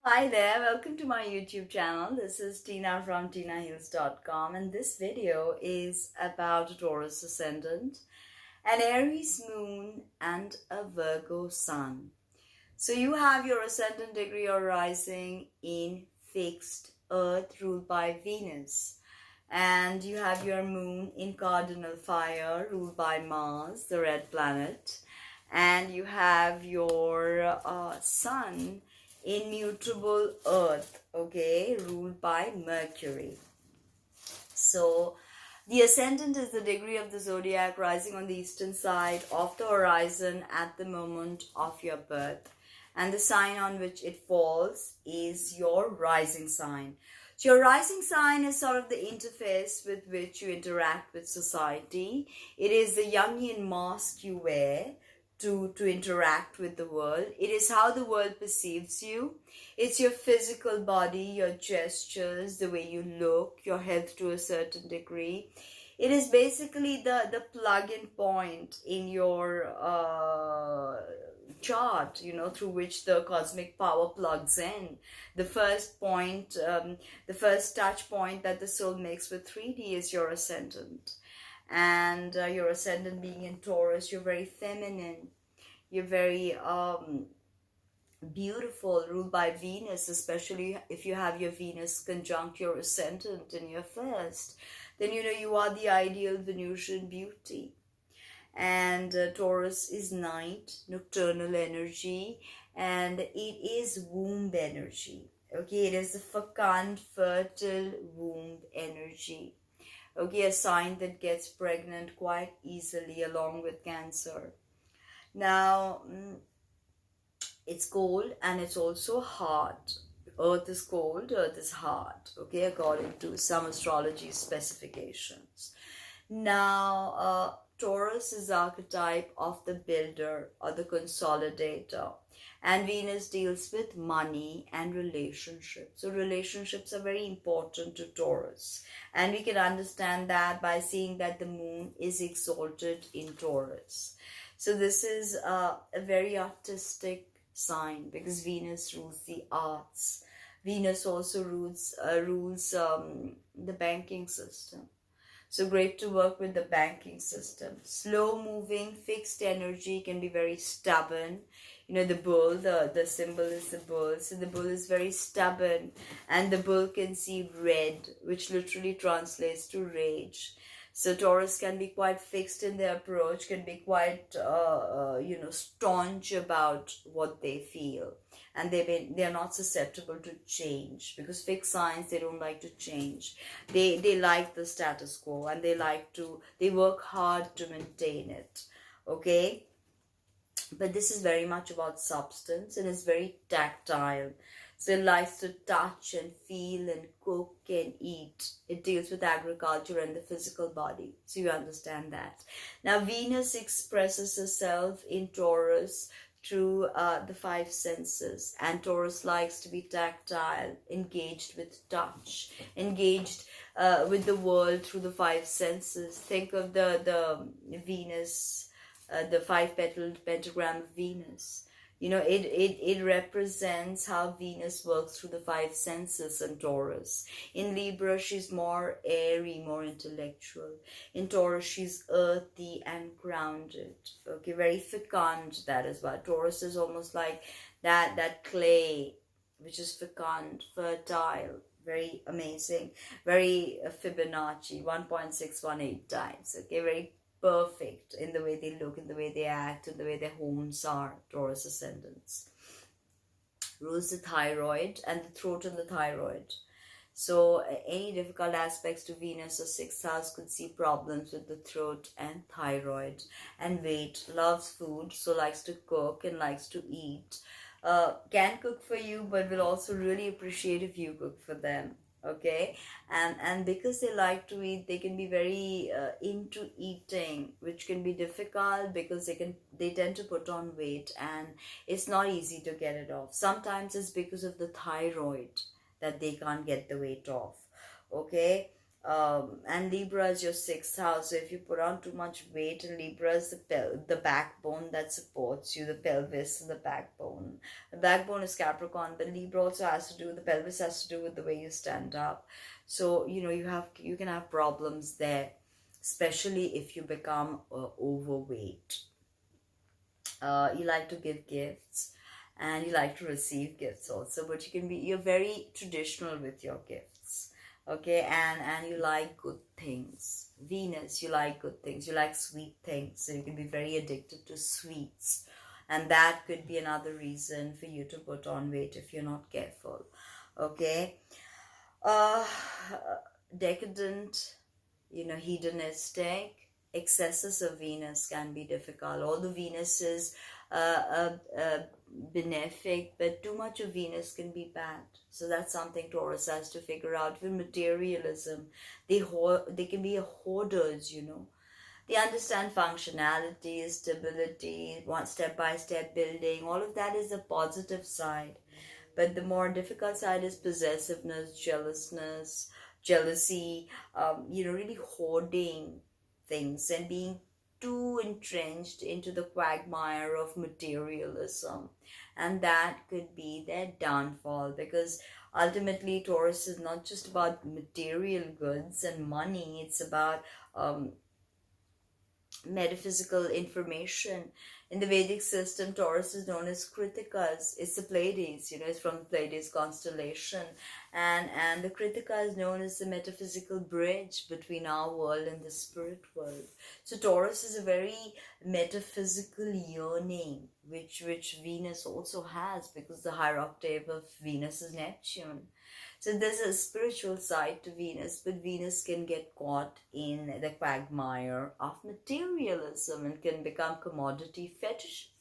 Hi there, welcome to my YouTube channel. This is Tina from tinahills.com, and this video is about a Taurus ascendant, an Aries moon, and a Virgo sun. So you have your ascendant degree or rising in fixed Earth ruled by Venus, and you have your moon in cardinal fire ruled by Mars, the red planet, and you have your sun in mutable Earth, okay, ruled by Mercury. So the ascendant is the degree of the zodiac rising on the eastern side of the horizon at the moment of your birth, and the sign on which it falls is your rising sign. So your rising sign is sort of the interface with which you interact with society. It is the Jungian mask you wear to interact with the world. It is how the world perceives you. It's your physical body, your gestures, the way you look, your health to a certain degree. It is basically the plug-in point in your chart, through which the cosmic power plugs in. The first point, the first touch point that the soul makes with 3D is your ascendant. And your ascendant being in Taurus, you're very feminine. You're very beautiful, ruled by Venus, especially if you have your Venus conjunct your ascendant in your first. Then you are the ideal Venusian beauty. And Taurus is night, nocturnal energy, and it is womb energy. Okay, it is a fecund, fertile womb energy. Okay, a sign that gets pregnant quite easily along with Cancer. Now, it's cold and it's also hot. Earth is cold, Earth is hot, okay, according to some astrology specifications. Now, Taurus is archetype of the builder or the consolidator, and Venus deals with money and relationships. So relationships are very important to Taurus, and we can understand that by seeing that the moon is exalted in Taurus. So this is a very artistic sign because Venus rules the arts. Venus also rules the banking system. So great to work with the banking system. Slow moving, fixed energy, can be very stubborn. The bull, the symbol is the bull. So the bull is very stubborn, and the bull can see red, which literally translates to rage. So Taurus can be quite fixed in their approach, can be quite, staunch about what they feel. And they're not susceptible to change, because fixed signs, they don't like to change. They like the status quo, and they work hard to maintain it. Okay? But this is very much about substance, and it's very tactile. So it likes to touch and feel and cook and eat. It deals with agriculture and the physical body. So you understand that. Now Venus expresses herself in Taurus through the five senses. And Taurus likes to be tactile, engaged with touch, engaged with the world through the five senses. Think of the Venus, the five-petaled pentagram of Venus. It represents how Venus works through the five senses in Taurus. In Libra, she's more airy, more intellectual. In Taurus, she's earthy and grounded. Okay, very fecund, that is why. Taurus is almost like that clay, which is fecund, fertile, very amazing, very Fibonacci, 1.618 times. Okay, very perfect in the way they look, in the way they act, in the way their homes are. Taurus ascendants rules the thyroid and the throat and the thyroid. So any difficult aspects to Venus or sixth house could see problems with the throat and thyroid. And weight, loves food, so likes to cook and likes to eat. Can cook for you, but will also really appreciate if you cook for them. Okay, and because they like to eat, they can be very into eating, which can be difficult because they tend to put on weight, and it's not easy to get it off. Sometimes it's because of the thyroid that they can't get the weight off. Okay, And Libra is your sixth house. So if you put on too much weight, and Libra is the backbone that supports you, the pelvis and the backbone. The backbone is Capricorn, but Libra also has to do with the pelvis, has to do with the way you stand up. So you can have problems there, especially if you become overweight. You like to give gifts, and you like to receive gifts also, but you're very traditional with your gifts. Okay, and you like good things. Venus, you like good things, you like sweet things, so you can be very addicted to sweets, and that could be another reason for you to put on weight if you're not careful. Okay. uh Decadent, hedonistic. Excesses of Venus can be difficult. Although Venus is benefic, but too much of Venus can be bad. So that's something Taurus has to figure out. With materialism, they can be hoarders. They understand functionality, stability, one step by step building. All of that is the positive side. But the more difficult side is possessiveness, jealousy, really hoarding things and being too entrenched into the quagmire of materialism. And that could be their downfall, because ultimately Taurus is not just about material goods and money, it's about metaphysical information. In the Vedic system, Taurus is known as Kritikas. It's the Pleiades, it's from the Pleiades constellation. And the Kritika is known as the metaphysical bridge between our world and the spirit world. So Taurus is a very metaphysical yearning, which Venus also has, because the higher octave of Venus is Neptune. So there's a spiritual side to Venus, but Venus can get caught in the quagmire of materialism and can become commodity fetish,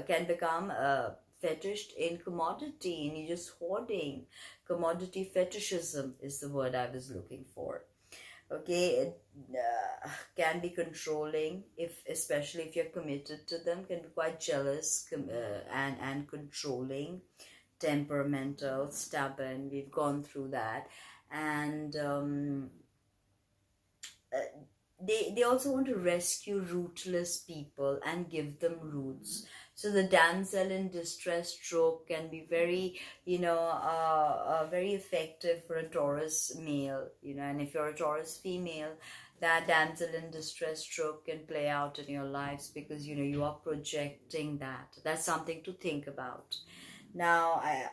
can become fetished in commodity, and you're just hoarding. Commodity fetishism is the word I was looking for. Okay, it can be controlling, especially if you're committed to them, can be quite jealous and controlling, temperamental, stubborn. We've gone through that. And they also want to rescue rootless people and give them roots. So the damsel in distress trope can be very, very effective for a Taurus male, and if you're a Taurus female, that damsel in distress trope can play out in your lives, because, you are projecting that. That's something to think about. Now, I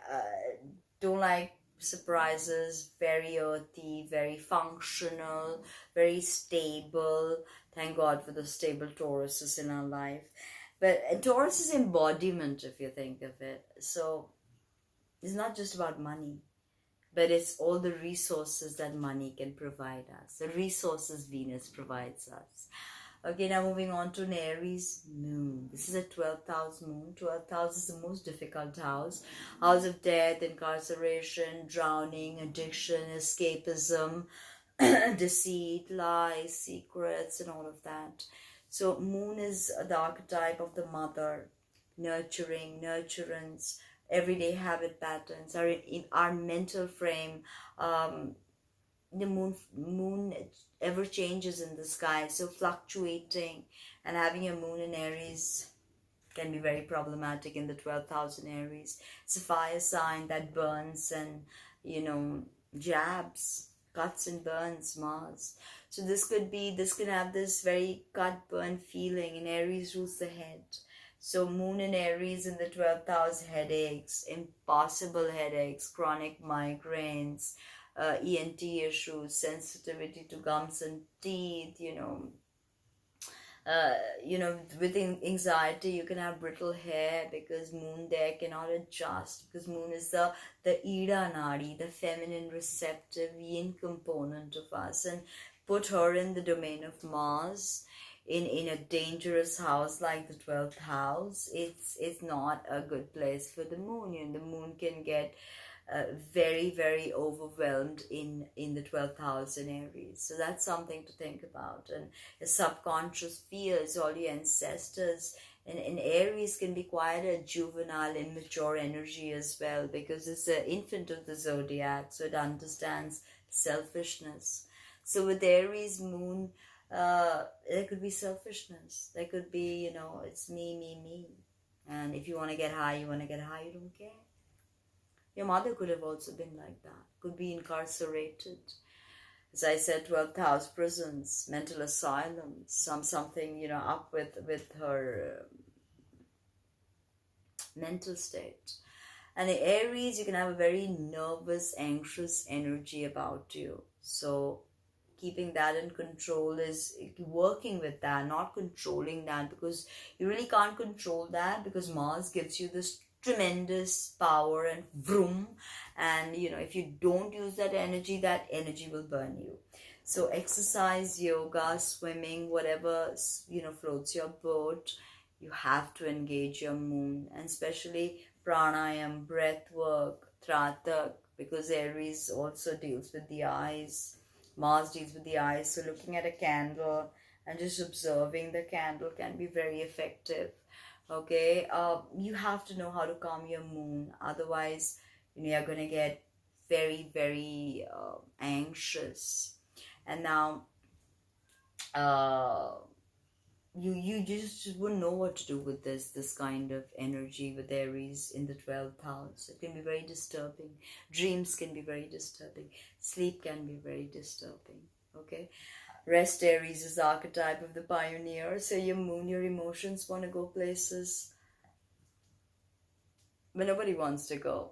don't like surprises, very earthy, very functional, very stable. Thank God for the stable Tauruses in our life. But Taurus is embodiment, if you think of it. So it's not just about money, but it's all the resources that money can provide us. The resources Venus provides us. Okay, now moving on to an Aries moon. This is a 12th house moon. 12th house is the most difficult house. House of death, incarceration, drowning, addiction, escapism, deceit, lies, secrets, and all of that. So moon is the archetype of the mother, nurturing, nurturance, everyday habit patterns, in our mental frame. The moon ever changes in the sky, so fluctuating, and having a moon in Aries can be very problematic in the 12th house in Aries. It's a fire sign that burns and, jabs, cuts and burns Mars. So this could have this very cut burn feeling, and Aries rules the head. So moon in Aries in the 12th house, headaches, impossible headaches, chronic migraines, ENT issues, sensitivity to gums and teeth, with anxiety, you can have brittle hair, because moon there cannot adjust, because moon is the Ida Nadi, the feminine receptive yin component of us, and put her in the domain of Mars, in a dangerous house like the 12th house. It's not a good place for the moon. The moon can get very, very overwhelmed in the 12th house in Aries. So that's something to think about. And the subconscious fears, all your ancestors And Aries can be quite a juvenile, immature energy as well, because it's the infant of the zodiac, so it understands selfishness. So with Aries moon, there could be selfishness. There could be, it's me, me, me. And if you want to get high, you want to get high, you don't care. Your mother could have also been like that, could be incarcerated. As I said, 12th house prisons, mental asylums, something, up with her mental state. And in Aries, you can have a very nervous, anxious energy about you. So keeping that in control is working with that, not controlling that, because you really can't control that, because Mars gives you this tremendous power and vroom, and if you don't use that energy will burn you. So exercise, yoga, swimming, whatever floats your boat. You have to engage your moon, and especially pranayam, breath work, tratak, because Aries also deals with the eyes. Mars deals with the eyes, so looking at a candle and just observing the candle can be very effective. Okay, you have to know how to calm your moon, otherwise you're gonna get very, very anxious. And now you just wouldn't know what to do with this kind of energy with Aries in the 12th house. It can be very disturbing. Dreams can be very disturbing. Sleep can be very disturbing. Okay, rest, Aries is the archetype of the pioneer. So your moon, your emotions want to go places but nobody wants to go,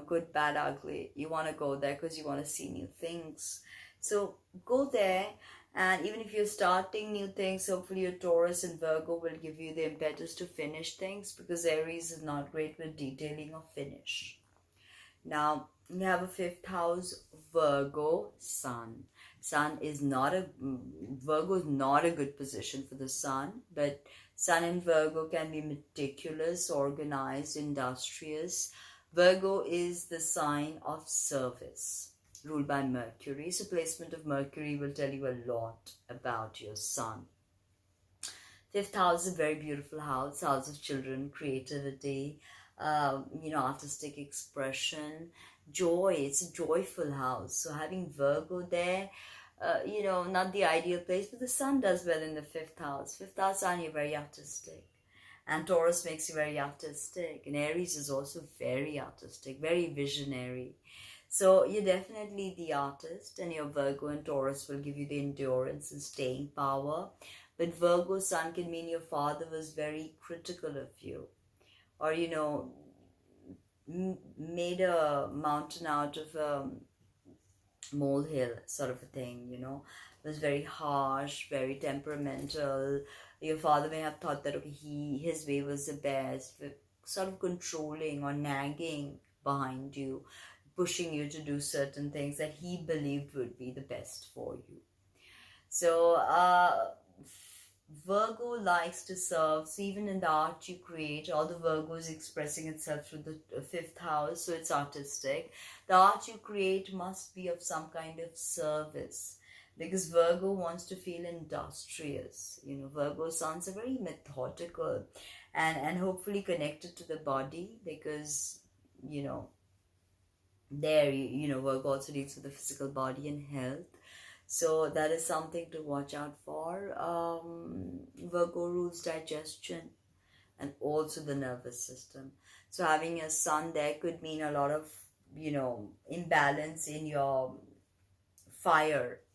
good, bad, ugly. You want to go there because you want to see new things. So go there, and even if you're starting new things, hopefully your Taurus and Virgo will give you the impetus to finish things, because Aries is not great with detailing or finish. Now, you have a 5th house, Virgo, Sun. Virgo is not a good position for the Sun, but Sun in Virgo can be meticulous, organized, industrious. Virgo is the sign of service, ruled by Mercury. So placement of Mercury will tell you a lot about your Sun. 5th house is a very beautiful house of children, creativity, artistic expression, joy. It's a joyful house. So having Virgo there, not the ideal place, but the Sun does well in the 5th house. 5th house Sun, you're very artistic. And Taurus makes you very artistic. And Aries is also very artistic, very visionary. So you're definitely the artist, and your Virgo and Taurus will give you the endurance and staying power. But Virgo Sun can mean your father was very critical of you, or, made a mountain out of a molehill, sort of a thing, was very harsh, very temperamental. Your father may have thought that, okay, his way was the best, sort of controlling or nagging behind you, pushing you to do certain things that he believed would be the best for you. So, Virgo likes to serve. So even in the art you create, all the Virgo is expressing itself through the 5th house, so it's artistic. The art you create must be of some kind of service, because Virgo wants to feel industrious. Virgo Suns are very methodical and hopefully connected to the body, because Virgo also deals with the physical body and health. So that is something to watch out for. Virgo rules digestion and also the nervous system. So having a Sun there could mean a lot of, imbalance in your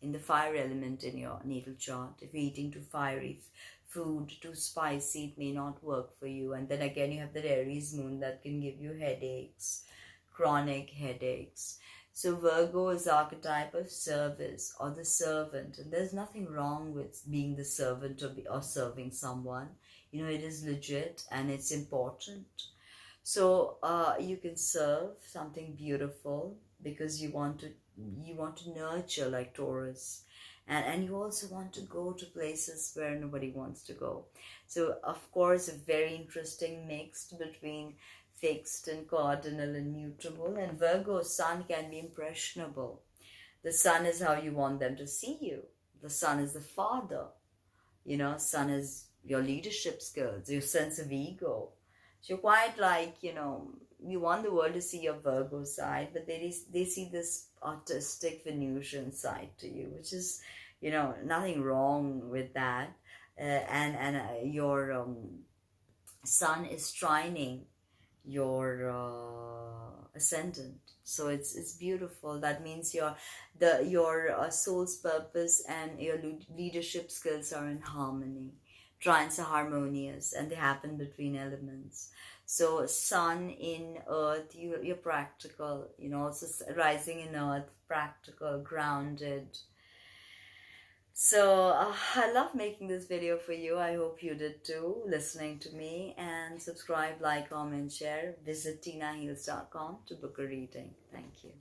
in the fire element in your natal chart. If you're eating too fiery food, too spicy, it may not work for you. And then again, you have the Aries moon that can give you headaches, chronic headaches. So Virgo is the archetype of service, or the servant, and there's nothing wrong with being the servant or serving someone. It is legit and it's important. So you can serve something beautiful because you want to nurture, like Taurus, and you also want to go to places where nobody wants to go. So of course, a very interesting mix between fixed and cardinal and mutable. And Virgo Sun can be impressionable. The Sun is how you want them to see you. The Sun is the father. Sun is your leadership skills, your sense of ego. So you're quite like, you want the world to see your Virgo side, but they see this artistic Venusian side to you, which is, nothing wrong with that. And your sun is trining your ascendant, so it's beautiful. That means your soul's purpose and your leadership skills are in harmony. Trines are harmonious and they happen between elements. So sun in earth, you're practical, also rising in earth, practical, grounded. So I love making this video for you. I hope you did too, listening to me. And subscribe, like, comment, share. Visit tinaheals.com to book a reading. Thank you.